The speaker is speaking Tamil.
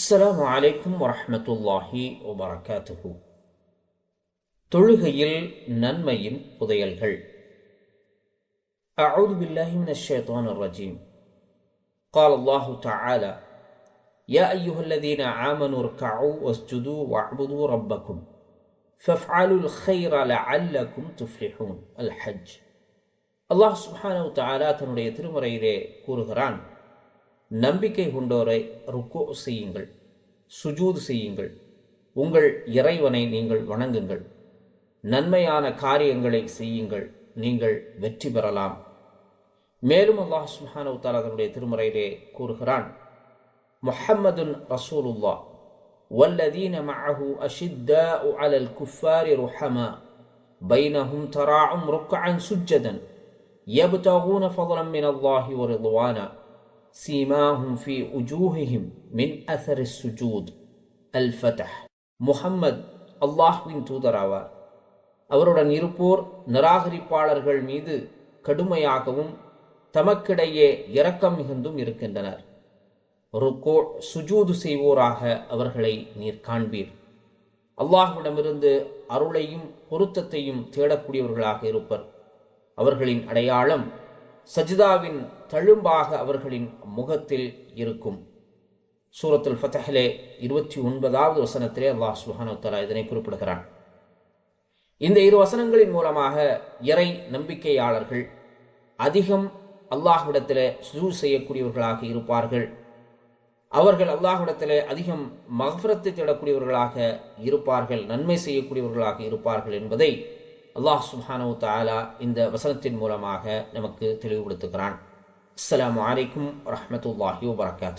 அஸ்ஸலாமு அலைக்கும் வரஹ்மத்துல்லாஹி வபரகாத்துஹு. தொழுகையில் நன்மையின் புதையல்கள். அஊது பில்லாஹி மினஷ் ஷைத்தானிர் ரஜீம். قال الله تعالى يا أيها الذين آمنوا اركعوا واسجدوا واعبدوا ربكم فافعلوا الخير لعلكم تفلحون. الحج. அல்லாஹ் சுப்ஹானஹு வ தஆலா தன்னுடைய திருமறையிலே கூறுகிறான், நம்பிக்கை கொண்டோரை ருக்கு செய்யுங்கள், சுஜூது செய்யுங்கள், உங்கள் இறைவனை நீங்கள் வணங்குங்கள், நன்மையான காரியங்களை செய்யுங்கள், நீங்கள் வெற்றி பெறலாம். மேலும் அல்லாஹ் சுப்ஹானஹு வ தஆலா தன்னுடைய திருமறையிலே கூறுகிறான், முஹம்மதுன் ரசூலுல்லாஹ் வல்லதீன மஅஹு அஷித்தாஉ அலல் குஃபாரி ருஹமா பைனஹும் தராஉம் ருக்அன் சுஜ்ஜதன் யப்தகூன ஃபضலன் மினல்லாஹி வ ரிضவானா சீமாஹும் ஃபி உஜூஹிஹிம் மின் அஸரி சுஜூத். அல் ஃபத்ஹ். முஹம்மது அல்லாஹ்வின் தூதராவார். அவருடன் இருப்போர் நிராகரிப்பாளர்கள் மீது கடுமையாகவும் தமக்கிடையே இரக்கம் மிகுந்தும் இருக்கின்றனர். ருக்கூ சுஜூது செய்வோராக அவர்களை நீர் காண்பீர். அல்லாஹ்விடமிருந்து அருளையும் பொருத்தத்தையும் தேடக்கூடியவர்களாக இருப்பர். அவர்களின் அடையாளம் சஜிதாவின் தழும்பாக அவர்களின் முகத்தில் இருக்கும். சூரத்துல் ஃபத்ஹிலே 29வது வசனத்திலே அல்லாஹ் சுப்ஹானஹு வ தஆலா இதனை குறிப்பிடுகிறான். இந்த இரு வசனங்களின் மூலமாக இறை நம்பிக்கையாளர்கள் அதிகம் அல்லாஹ்விடத்திலே சுஜூத் செய்யக்கூடியவர்களாக இருப்பார்கள். அவர்கள் அல்லாஹ்விடத்திலே அதிகம் மக்ஃபிரத்தை தேடக்கூடியவர்களாக இருப்பார்கள், நன்மை செய்யக்கூடியவர்களாக இருப்பார்கள் என்பதை அல்லாஹ் சுப்ஹானஹு வ தஆலா இந்த வசனத்தின் மூலமாக நமக்கு தெளிவுபடுத்துகிறான். அஸ்ஸலாமு அலைக்கும் வரஹ்மத்துல்லாஹி வபரகாத்துஹு.